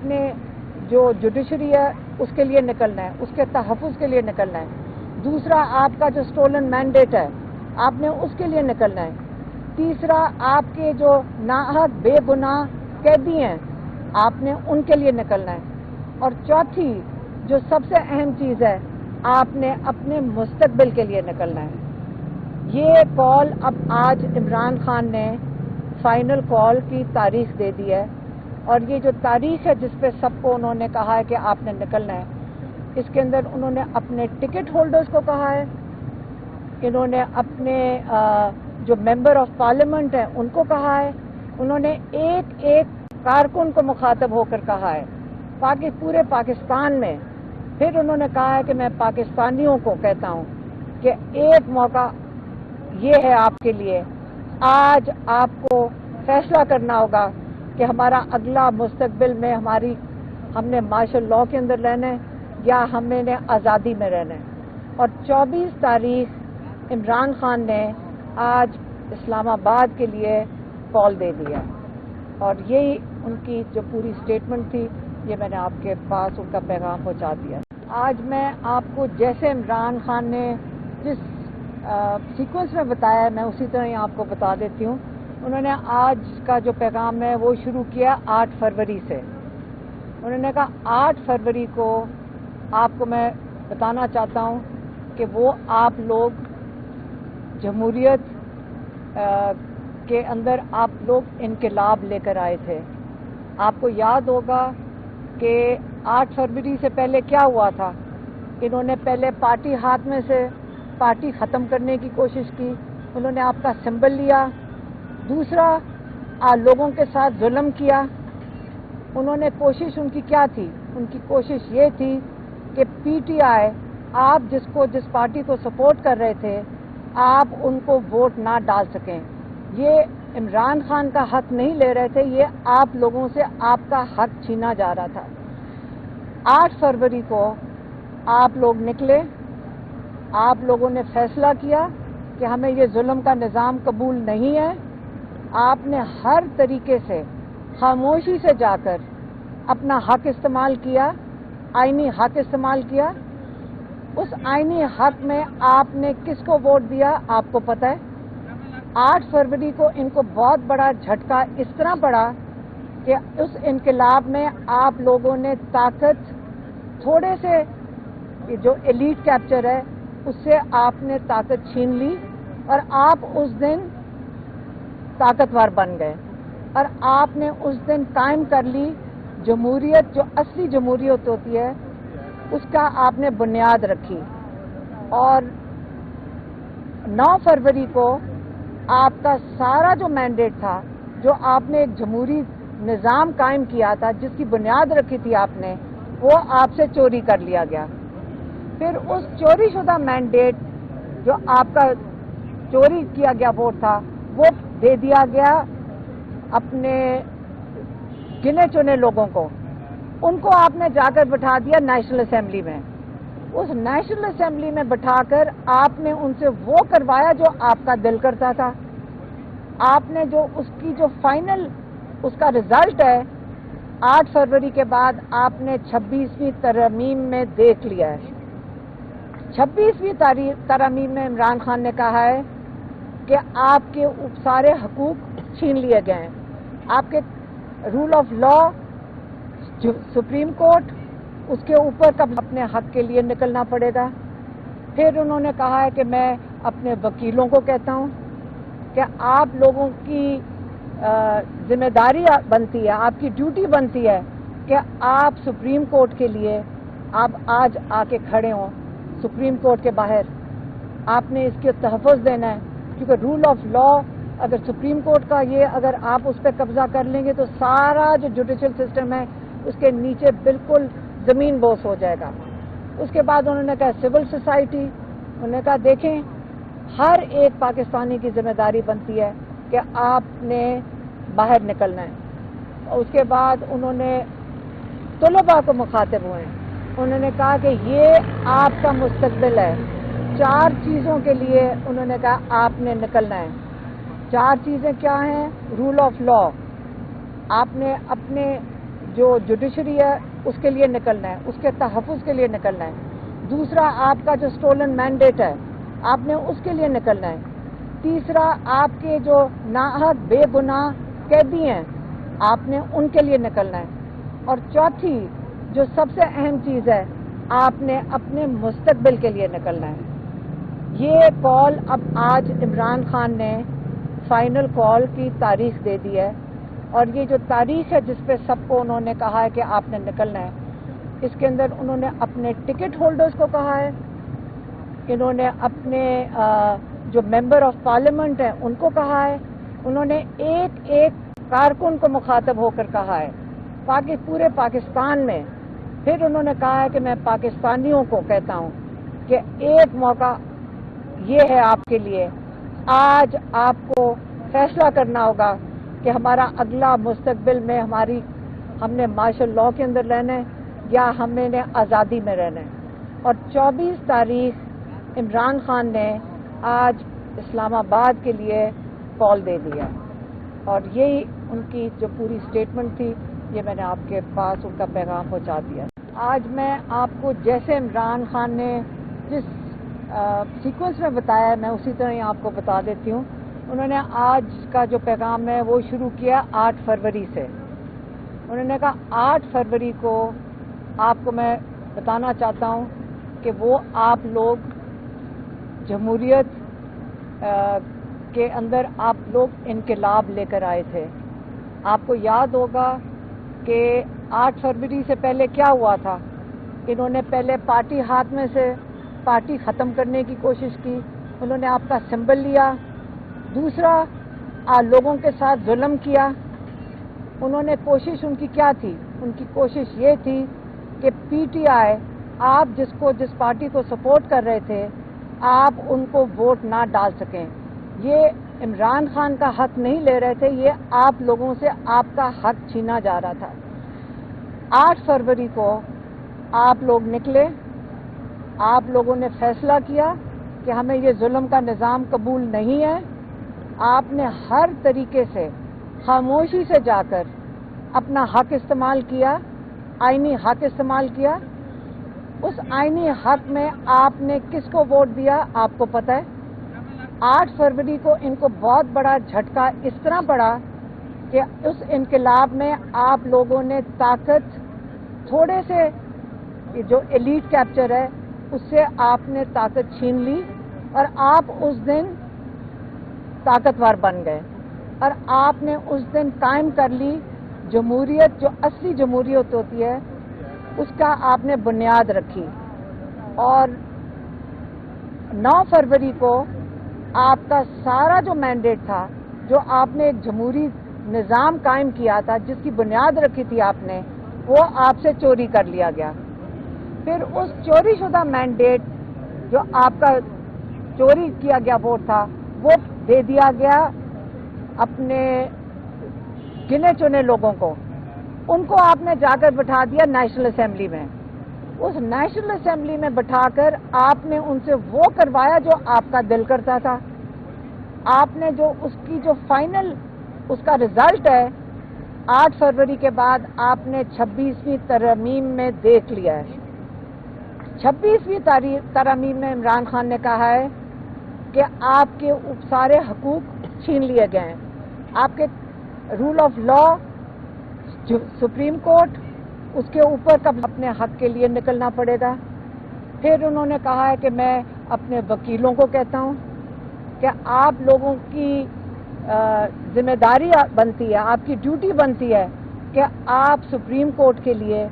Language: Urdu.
نے جو جوڈیشری ہے اس کے لیے نکلنا ہے، اس کے تحفظ کے لیے نکلنا ہے. دوسرا آپ کا جو اسٹولن مینڈیٹ ہے آپ نے اس کے لیے نکلنا ہے. تیسرا آپ کے جو ناحق بے گناہ قیدی ہیں آپ نے ان کے لیے نکلنا ہے. اور چوتھی جو سب سے اہم چیز ہے آپ نے اپنے مستقبل کے لیے نکلنا ہے. یہ کال اب آج عمران خان نے فائنل کال کی تاریخ دے دی ہے، اور یہ جو تاریخ ہے جس پہ سب کو انہوں نے کہا ہے کہ آپ نے نکلنا ہے، اس کے اندر انہوں نے اپنے ٹکٹ ہولڈرز کو کہا ہے، انہوں نے اپنے جو ممبر آف پارلیمنٹ ہیں ان کو کہا ہے، انہوں نے ایک ایک کارکن کو مخاطب ہو کر کہا ہے پورے پاکستان میں. پھر انہوں نے کہا ہے کہ میں پاکستانیوں کو کہتا ہوں کہ ایک موقع یہ ہے آپ کے لیے، آج آپ کو فیصلہ کرنا ہوگا کہ ہمارا اگلا مستقبل میں ہم نے مارشل لاء کے اندر رہنا ہے یا ہمیں نے آزادی میں رہنا ہے. اور 24 تاریخ عمران خان نے آج اسلام آباد کے لیے کال دے دیا، اور یہی ان کی جو پوری اسٹیٹمنٹ تھی یہ میں نے آپ کے پاس ان کا پیغام پہنچا دیا. آج میں آپ کو جیسے عمران خان نے جس سیکوینس میں بتایا ہے میں اسی طرح ہی آپ کو بتا دیتی ہوں. انہوں نے آج کا جو پیغام ہے وہ شروع کیا 8 فروری سے. انہوں نے کہا 8 فروری کو آپ کو میں بتانا چاہتا ہوں کہ وہ آپ لوگ جمہوریت کے اندر آپ لوگ انقلاب لے کر آئے تھے. آپ کو یاد ہوگا کہ 8 فروری سے پہلے کیا ہوا تھا. انہوں نے پہلے پارٹی ہاتھ میں سے پارٹی ختم کرنے کی کوشش کی، انہوں نے آپ کا سمبل لیا. دوسرا لوگوں کے ساتھ ظلم کیا. انہوں نے کوشش ان کی کیا تھی؟ ان کی کوشش یہ تھی کہ پی ٹی آئی آپ جس پارٹی کو سپورٹ کر رہے تھے آپ ان کو ووٹ نہ ڈال سکیں. یہ عمران خان کا حق نہیں لے رہے تھے، یہ آپ لوگوں سے آپ کا حق چھینا جا رہا تھا. 8 فروری کو آپ لوگ نکلے، آپ لوگوں نے فیصلہ کیا کہ ہمیں یہ ظلم کا نظام قبول نہیں ہے. آپ نے ہر طریقے سے خاموشی سے جا کر اپنا حق استعمال کیا، آئینی حق استعمال کیا. اس آئینی حق میں آپ نے کس کو ووٹ دیا آپ کو پتہ ہے. 8 فروری کو ان کو بہت بڑا جھٹکا اس طرح پڑا کہ اس انقلاب میں آپ لوگوں نے طاقت تھوڑے سے جو ایلیٹ کیپچر ہے اس سے آپ نے طاقت چھین لی، اور آپ اس دن طاقتور بن گئے، اور آپ نے اس دن قائم کر لی جمہوریت. جو اصلی جمہوریت ہوتی ہے اس کا آپ نے بنیاد رکھی. اور 9 فروری کو آپ کا سارا جو مینڈیٹ تھا، جو آپ نے ایک جمہوری نظام قائم کیا تھا جس کی بنیاد رکھی تھی آپ نے، وہ آپ سے چوری کر لیا گیا. پھر اس چوری شدہ مینڈیٹ جو آپ کا چوری کیا گیا ووٹ تھا وہ دے دیا گیا اپنے گنے چنے لوگوں کو. ان کو آپ نے جا کر بٹھا دیا نیشنل اسمبلی میں. اس نیشنل اسمبلی میں بٹھا کر آپ نے ان سے وہ کروایا جو آپ کا دل کرتا تھا. آپ نے جو اس کی جو فائنل اس کا رزلٹ ہے 8 فروری کے بعد آپ نے 26ویں ترمیم میں دیکھ لیا ہے. 26ویں ترمیم میں عمران خان نے کہا ہے کہ آپ کے سارے حقوق چھین لیے گئے ہیں. آپ کے rule of law, supreme court, اس کے اوپر کب اپنے حق کے لیے نکلنا پڑے گا. پھر انہوں نے کہا ہے کہ میں اپنے وکیلوں کو کہتا ہوں کہ آپ لوگوں کی ذمہ داری بنتی ہے، آپ کی ڈیوٹی بنتی ہے کہ آپ سپریم کورٹ کے لیے آپ آج آ کے کھڑے ہوں سپریم کورٹ کے باہر. آپ نے اس کے تحفظ دینا ہے، کیونکہ رول آف لا اگر سپریم کورٹ کا اگر آپ اس پہ قبضہ کر لیں گے تو سارا جو جوڈیشل سسٹم ہے اس کے نیچے بالکل زمین بوس ہو جائے گا. اس کے بعد انہوں نے کہا سول سوسائٹی، انہوں نے کہا دیکھیں ہر ایک پاکستانی کی ذمہ داری بنتی ہے کہ آپ نے باہر نکلنا ہے. اور اس کے بعد انہوں نے طلباء کو مخاطب ہوئے، انہوں نے کہا کہ یہ آپ کا مستقبل ہے. 4 چیزوں کے لیے انہوں نے کہا آپ نے نکلنا ہے. 4 چیزیں کیا ہیں؟ رول آف لا، آپ نے اپنے جو جوڈیشری ہے اس کے لیے نکلنا ہے، اس کے تحفظ کے لیے نکلنا ہے. دوسرا آپ کا جو اسٹولن مینڈیٹ ہے آپ نے اس کے لیے نکلنا ہے. تیسرا آپ کے جو ناحق بے گناہ قیدی ہیں آپ نے ان کے لیے نکلنا ہے. اور چوتھی جو سب سے اہم چیز ہے آپ نے اپنے مستقبل کے لیے نکلنا ہے. یہ کال اب آج عمران خان نے فائنل کال کی تاریخ دے دی ہے، اور یہ جو تاریخ ہے جس پہ سب کو انہوں نے کہا ہے کہ آپ نے نکلنا ہے، اس کے اندر انہوں نے اپنے ٹکٹ ہولڈرز کو کہا ہے، انہوں نے اپنے جو ممبر آف پارلیمنٹ ہیں ان کو کہا ہے، انہوں نے ایک ایک کارکن کو مخاطب ہو کر کہا ہے پورے پاکستان میں. پھر انہوں نے کہا ہے کہ میں پاکستانیوں کو کہتا ہوں کہ ایک موقع یہ ہے آپ کے لیے، آج آپ کو فیصلہ کرنا ہوگا کہ ہمارا اگلا مستقبل میں ہم نے مارشل لاء کے اندر رہنا ہے یا ہمیں نے آزادی میں رہنا ہے. اور 24 تاریخ عمران خان نے آج اسلام آباد کے لیے کال دے دیا، اور یہی ان کی جو پوری اسٹیٹمنٹ تھی، یہ میں نے آپ کے پاس ان کا پیغام پہنچا دیا. آج میں آپ کو جیسے عمران خان نے جس سیکوینس میں بتایا ہے میں اسی طرح ہی آپ کو بتا دیتی ہوں. انہوں نے آج کا جو پیغام ہے وہ شروع کیا 8 فروری سے. انہوں نے کہا 8 فروری کو آپ کو میں بتانا چاہتا ہوں کہ وہ آپ لوگ جمہوریت کے اندر آپ لوگ انقلاب لے کر آئے تھے. آپ کو یاد ہوگا کہ 8 فروری سے پہلے کیا ہوا تھا. انہوں نے پہلے پارٹی ہاتھ میں سے پارٹی ختم کرنے کی کوشش کی، انہوں نے آپ کا سمبل لیا. دوسرا لوگوں کے ساتھ ظلم کیا. انہوں نے کوشش ان کی کیا تھی؟ ان کی کوشش یہ تھی کہ پی ٹی آئی آپ جس پارٹی کو سپورٹ کر رہے تھے آپ ان کو ووٹ نہ ڈال سکیں. یہ عمران خان کا حق نہیں لے رہے تھے، یہ آپ لوگوں سے آپ کا حق چھینا جا رہا تھا. 8 فروری کو آپ لوگ نکلے، آپ لوگوں نے فیصلہ کیا کہ ہمیں یہ ظلم کا نظام قبول نہیں ہے. آپ نے ہر طریقے سے خاموشی سے جا کر اپنا حق استعمال کیا، آئینی حق استعمال کیا. اس آئینی حق میں آپ نے کس کو ووٹ دیا آپ کو پتہ ہے. 8 فروری کو ان کو بہت بڑا جھٹکا اس طرح پڑا کہ اس انقلاب میں آپ لوگوں نے طاقت تھوڑے سے جو ایلیٹ کیپچر ہے اس سے آپ نے طاقت چھین لی، اور آپ اس دن طاقتور بن گئے، اور آپ نے اس دن قائم کر لی جمہوریت، جو اصلی جمہوریت ہوتی ہے اس کا آپ نے بنیاد رکھی. اور 9 فروری کو آپ کا سارا جو مینڈیٹ تھا، جو آپ نے ایک جمہوری نظام قائم کیا تھا جس کی بنیاد رکھی تھی آپ نے، وہ آپ سے چوری کر لیا گیا. پھر اس چوری شدہ مینڈیٹ جو آپ کا چوری کیا گیا ووٹ تھا وہ دے دیا گیا اپنے گنے چنے لوگوں کو. ان کو آپ نے جا کر بٹھا دیا نیشنل اسمبلی میں. اس نیشنل اسمبلی میں بٹھا کر آپ نے ان سے وہ کروایا جو آپ کا دل کرتا تھا. آپ نے جو اس کی جو فائنل اس کا رزلٹ ہے 8 فروری کے بعد آپ نے 26ویں ترمیم میں دیکھ لیا ہے. 26ویں ترمیم میں عمران خان نے کہا ہے کہ آپ کے سارے حقوق چھین لیے گئے ہیں. آپ کے rule of law, supreme court, اس کے اوپر کب اپنے حق کے لیے نکلنا پڑے گا. پھر انہوں نے کہا ہے کہ میں اپنے وکیلوں کو کہتا ہوں کہ آپ لوگوں کی ذمہ داری بنتی ہے، آپ کی ڈیوٹی بنتی ہے کہ آپ سپریم کورٹ کے لیے